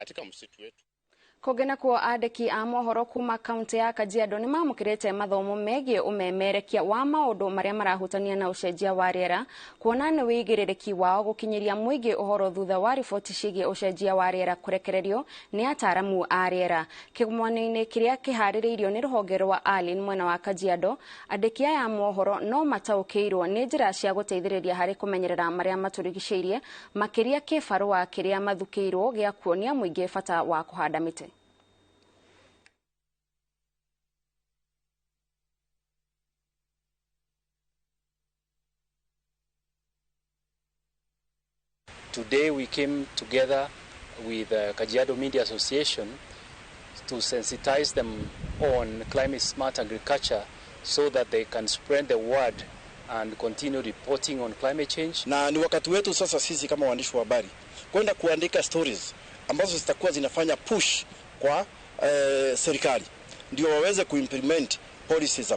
katika msitu wetu. Kũgena kwa andĩki a mohoro kuma kaunti ya Kajiado nĩ mamũkĩrĩte mathomo meegiĩ ũmemerekia wa maũndũ marĩa marahutania na ũcenjia wa rĩera, kuona nĩ wĩigĩrĩrĩki wao gũkinyĩria mũingĩ ũhoro thutha wa riboti ciĩgiĩ ũcenjia wa rĩera kũrekererio nĩ ataaramu a rĩera. Kĩgomano-inĩ kĩrĩa kĩharĩrĩirio nĩ rũhonge rwa ALIN mwena wa Kajiado, andĩki aya a mohoro no mataũkĩirwo nĩ njĩra cia gũteithĩrĩria harĩ kũmenyerera marĩa matũrigicĩirie, makĩria kĩbarũa kĩrĩa mathukĩirwo gĩa kuonia mũingĩ bata wa kũhanda mĩtĩ. Today we came together with the Kajiado Media Association to sensitize them on climate smart agriculture so that they can spread the word and continue reporting on climate change. Na ni wakati wetu sasa sisi kama waandishi wa habari kwenda kuandika stories ambazo zitakuwa zinafanya push kwa serikali ndio waweze kuimplement policies.